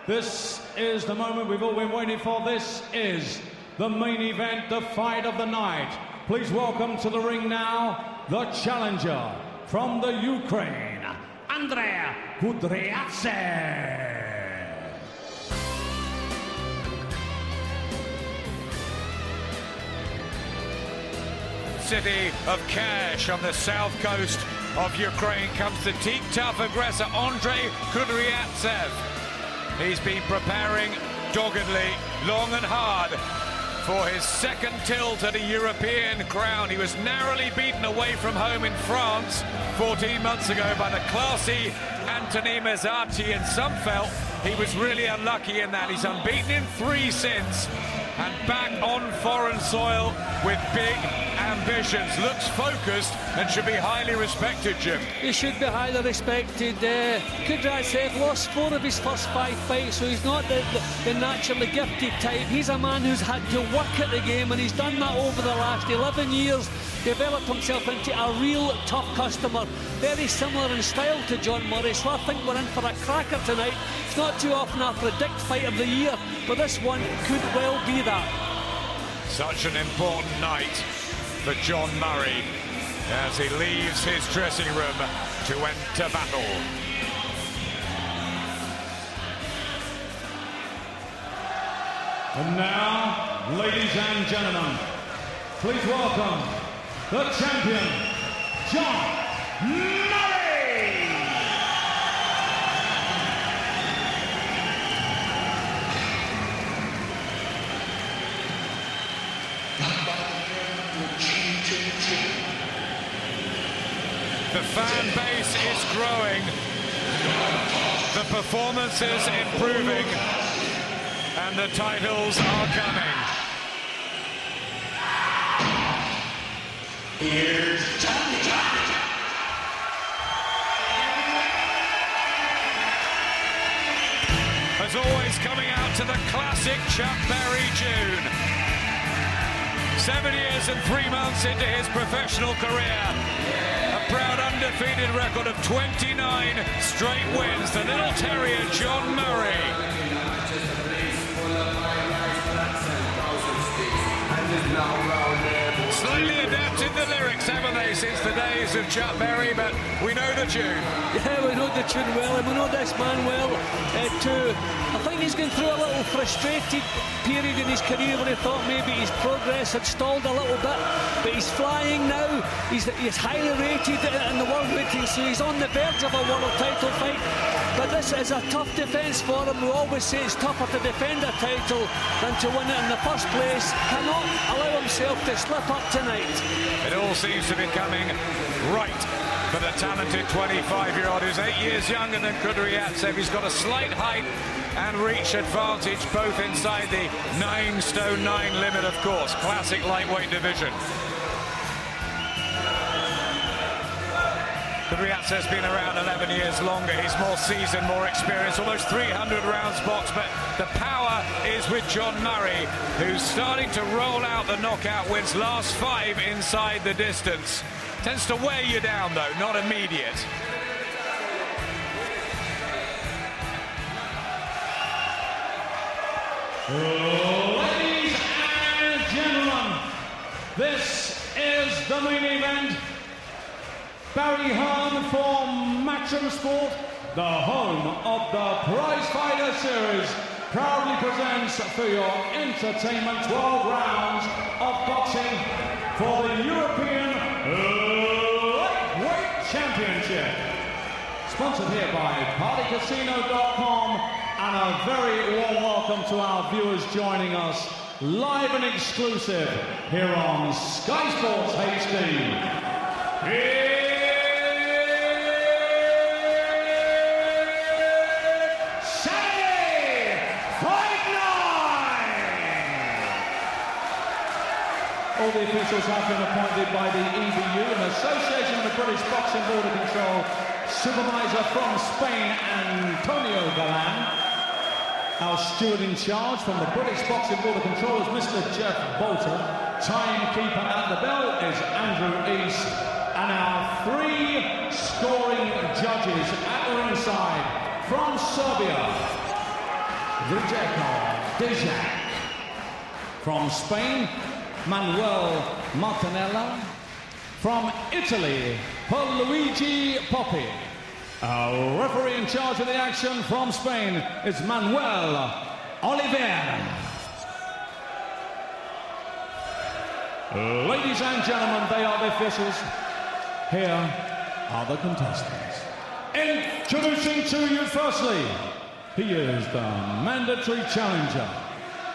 This is the moment we've all been waiting for. This is the main event, the fight of the night. Please welcome to the ring now, the challenger from the Ukraine, Kudryavtsev. City of Kash on the south coast of Ukraine comes the deep, tough aggressor Kudryavtsev. He's been preparing doggedly, long and hard, for his second tilt at a European crown. He was narrowly beaten away from home in France 14 months ago by the classy Anthony Mezzachi, and some felt he was really unlucky in that. He's unbeaten in 3 since, and back on foreign soil with big ambitions. Looks focused and should be highly respected, Jim. He should be highly respected. Kudryavtsev lost 4 of his first 5 fights, so he's not the naturally gifted type. He's a man who's had to work at the game, and he's done that over the last 11 years, developed himself into a real tough customer. Very similar in style to John Murray, so I think we're in for a cracker tonight. It's not too often I predict fight of the year, but this one could well be that. Such an important night for John Murray as he leaves his dressing room to enter battle. And now, ladies and gentlemen, please welcome the champion, John Murray! The fan base is growing, the performances improving, and the titles are coming. Here's As always, coming out to the classic Chuck Berry tune. 7 years and 3 months into his professional career. A proud undefeated record of 29 straight wins. The little terrier, John Murray. Slightly adapted the lyrics, haven't they, since the days of Chuck Berry, but we know the tune. Yeah, we know the tune well, and we know this man well, too. I think he's going through a little frustrated period in his career where he thought maybe his progress had stalled a little bit, but he's flying now. He's highly rated in the world rating, so he's on the verge of a world title fight. But this is a tough defence for him. We always say it's tougher to defend a title than to win it in the first place. Cannot allow himself to slip up tonight. It all seems to be coming right for the talented 25-year-old who's 8 years younger than Kudryavtsev. He's got a slight height and reach advantage, both inside the 9 stone 9 limit, of course. Classic lightweight division. Kudryavtsev's been around 11 years longer. He's more seasoned, more experienced, almost 300 rounds boxed, but the power is with John Murray, who's starting to roll out the knockout wins. Last 5 inside the distance. Tends to wear you down, though, not immediate. Ladies and gentlemen, this is the main event. Barry home for Matchroom Sport, the home of the Prize Fighter Series, proudly presents for your entertainment 12 rounds of boxing for the European Lightweight Championship. Sponsored here by partycasino.com, and a very warm welcome to our viewers joining us live and exclusive here on Sky Sports HD. All the officials have been appointed by the EBU in association with the British Boxing Board of Control. Supervisor from Spain, Antonio Galan. Our steward in charge from the British Boxing Board of Control is Mr. Jeff Bolter. Timekeeper at the bell is Andrew East. And our 3 scoring judges at the ringside from Serbia. Kudryavtsev2. From Spain, Manuel Martinella. From Italy, Luigi Poppi. Our referee in charge of the action from Spain is Manuel Oliveira. Ladies and gentlemen, they are the officials. Here are the contestants. Introducing to you firstly, he is the mandatory challenger.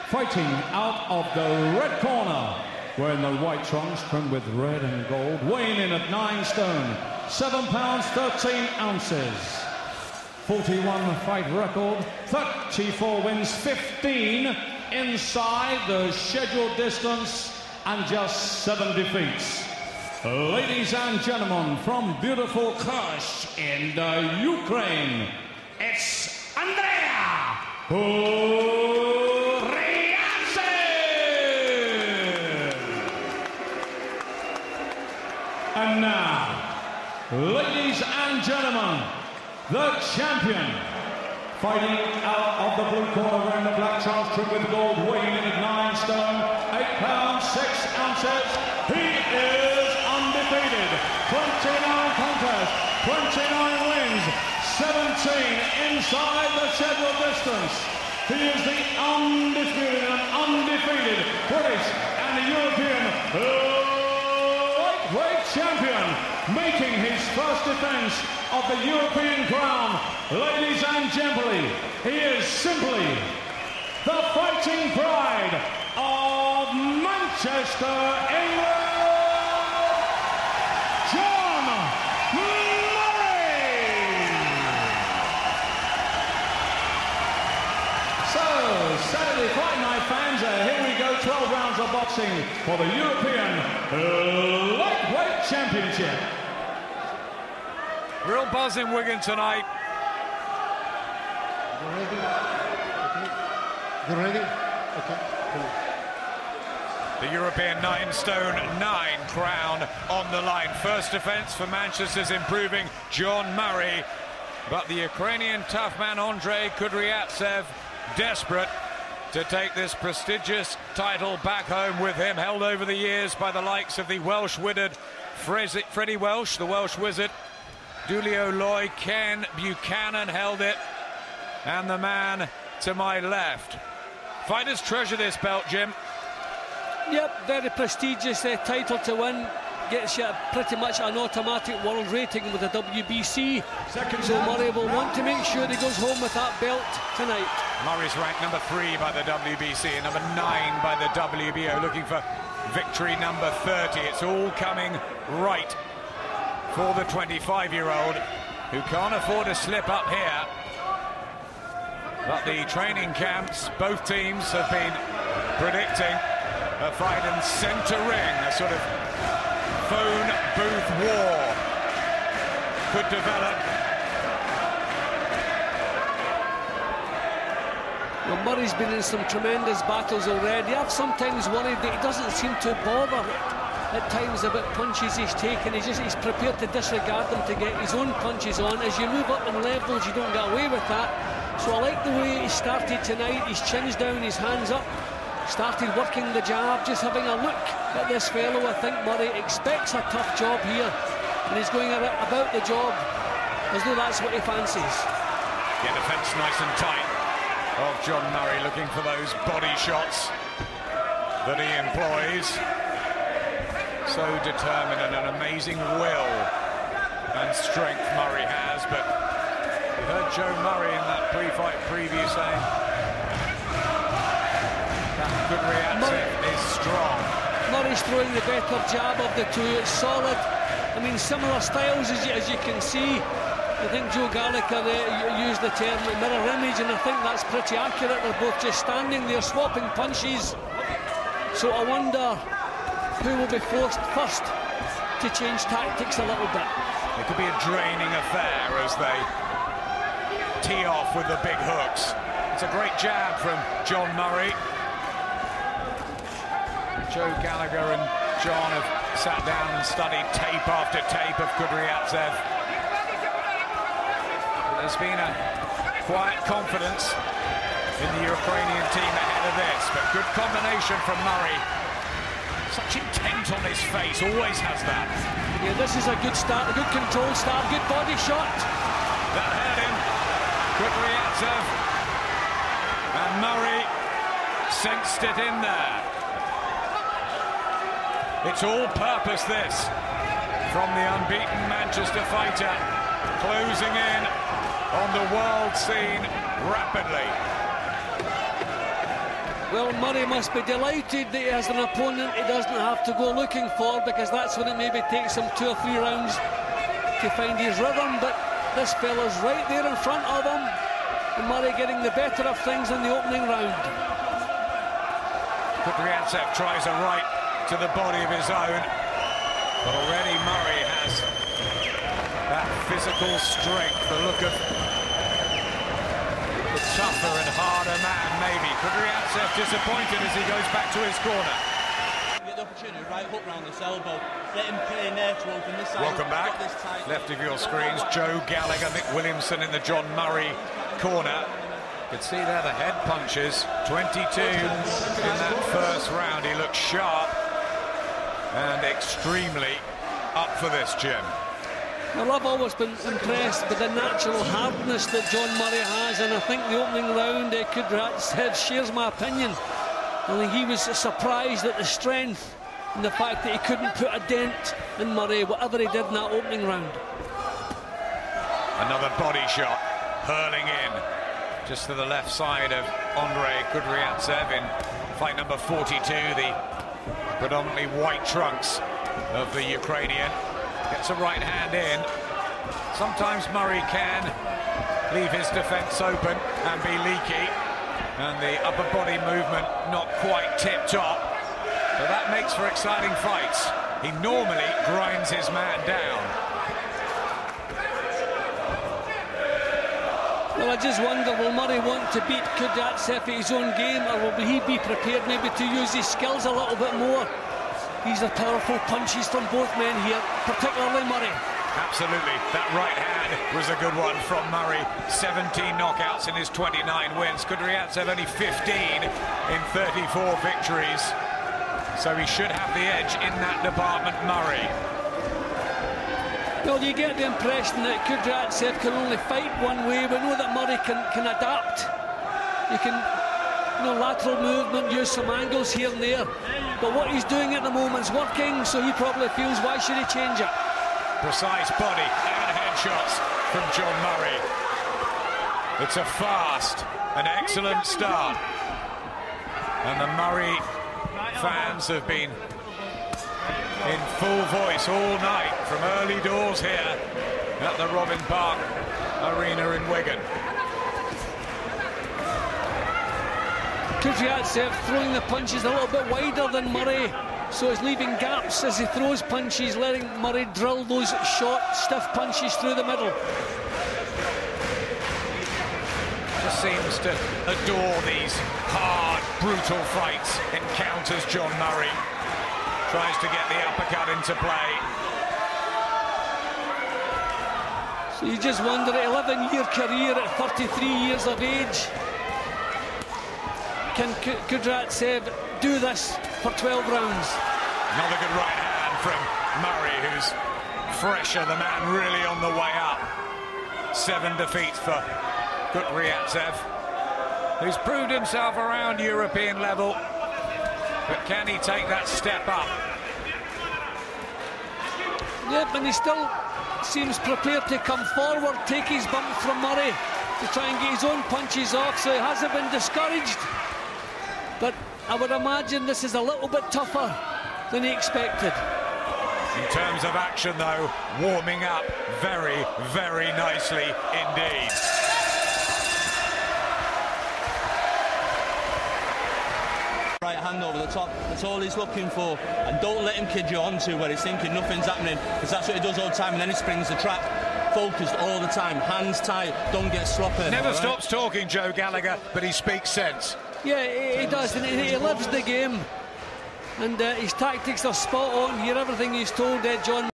Fighting out of the red corner, wearing the white trunks trimmed with red and gold, weighing in at 9 stone, 7 pounds 13 ounces. 41 fight record, 34 wins, 15 inside the scheduled distance, and just 7 defeats. Ladies and gentlemen, from beautiful Kars in the Ukraine, it's Andrea Kudryavtsev. And now, ladies and gentlemen, the champion, fighting out of the blue corner wearing the black trunks trimmed with gold, weighing in at 9 stone, 8 pounds 6 ounces. He is undefeated, 29 contests, 29 wins, 17 inside the scheduled distance. He is the undisputed and undefeated British and European lightweight champion, making his first defense of the European crown. Ladies and gentlemen, he is simply the fighting pride of Manchester, England, John Murray. So, Saturday Fight Night fans, here we go, 12 rounds of boxing for the European Lightweight Championship. Real buzz in Wigan tonight. You ready? Okay. You ready? Okay. Cool. The European 9 stone 9 crown on the line. First defense for Manchester's improving John Murray. But the Ukrainian tough man Andrei Kudryavtsev, desperate to take this prestigious title back home with him, held over the years by the likes of the Welsh wizard Freddie Welsh, the Welsh wizard, Dulio Loy, Ken Buchanan held it, and the man to my left. Fighters treasure this belt, Jim. Yep, very prestigious title to win. Gets you pretty much an automatic world rating with the WBC. So Murray will want to make sure he goes home with that belt tonight. Murray's ranked number 3 by the WBC and number 9 by the WBO, looking for victory number 30. It's all coming right for the 25-year-old who can't afford to slip up here. But the training camps, both teams have been predicting a fight in centre ring, a sort of phone booth war could develop. Well, Murray's been in some tremendous battles already. I've sometimes worried that he doesn't seem to bother at times about punches he's taken. He's prepared to disregard them to get his own punches on. As you move up in levels, you don't get away with that. So I like the way he started tonight. His chin's down, his hands up. Started working the jab, just having a look at this fellow. I think Murray expects a tough job here, and he's going about the job as though that's what he fancies. Yeah, defence nice and tight of John Murray, looking for those body shots that he employs. So determined, and an amazing will and strength Murray has. But you heard Joe Murray in that pre-fight preview saying Kudryavtsev is strong. Murray's throwing the better jab of the two. It's solid. I mean, similar styles as you can see. I think Joe Gallagher used the term mirror image, and I think that's pretty accurate. They're both just standing there swapping punches. So I wonder who will be forced first to change tactics a little bit. It could be a draining affair as they tee off with the big hooks. It's a great jab from John Murray. Joe Gallagher and John have sat down and studied tape after tape of Kudryavtsev. There's been a quiet confidence in the Ukrainian team ahead of this, but good combination from Murray. Such intent on his face, always has that. Yeah, this is a good start, a good control start, good body shot. That hurt him. Kudryavtsev. And Murray sensed it in there. It's all purpose, this, from the unbeaten Manchester fighter, closing in on the world scene rapidly. Well, Murray must be delighted that he has an opponent he doesn't have to go looking for, because that's when it maybe takes him 2 or 3 rounds to find his rhythm. But this fella's right there in front of him, and Murray getting the better of things in the opening round. Kudryavtsev tries a right to the body of his own, but already Murray has that physical strength, the look of the tougher and harder man, maybe. Kudryavtsev disappointed as he goes back to his corner. Get the opportunity, right hook round this elbow, let him play in there to open this side. Welcome back. Left of your screens, Joe Gallagher, Mick Williamson in the John Murray corner. You can see there the head punches, 22 in that first round. He looks sharp and extremely up for this, Jim. Well, I've always been impressed with the natural hardness that John Murray has, and I think the opening round, Kudryavtsev shares my opinion. I think he was surprised at the strength and the fact that he couldn't put a dent in Murray, whatever he did in that opening round. Another body shot, hurling in, just to the left side of Andrei Kudryavtsev in fight number 42, the predominantly white trunks of the Ukrainian. Gets a right hand in. Sometimes Murray can leave his defence open and be leaky, and the upper body movement not quite tip-top, but that makes for exciting fights. He normally grinds his man down. Well, I just wonder, will Murray want to beat Kudryavtsev at his own game, or will he be prepared maybe to use his skills a little bit more? These are powerful punches from both men here, particularly Murray. Absolutely. That right hand was a good one from Murray. 17 knockouts in his 29 wins. Kudryavtsev only 15 in 34 victories. So he should have the edge in that department, Murray. Well, you get the impression that Kudryavtsev can only fight one way. We know that Murray can adapt. You can, lateral movement, use some angles here and there. But what he's doing at the moment's working, so he probably feels, why should he change it? Precise body and headshots from John Murray. It's a fast and excellent start. And the Murray fans have been in full voice all night from early doors here at the Robin Park Arena in Wigan. Kudryavtsev throwing the punches a little bit wider than Murray, so he's leaving gaps as he throws punches, letting Murray drill those short, stiff punches through the middle. Just seems to adore these hard, brutal fights, encounters John Murray. Tries to get the uppercut into play. So you just wonder, an 11-year career at 33 years of age, can Kudryavtsev do this for 12 rounds? Another good right hand from Murray, who's fresher, the man really on the way up. 7 defeats for Kudryavtsev, who's proved himself around European level, but can he take that step up? Yep, and he still seems prepared to come forward, take his bump from Murray to try and get his own punches off, so he hasn't been discouraged. But I would imagine this is a little bit tougher than he expected. In terms of action, though, warming up very, very nicely indeed. Right hand over the top, that's all he's looking for. And don't let him kid you on to where he's thinking nothing's happening, because that's what he does all the time, and then he springs the trap. Focused all the time, hands tight, don't get sloppy. Never stops talking, Joe Gallagher, but he speaks sense. Yeah, he does, and he lives the game. And his tactics are spot on here, everything he's told John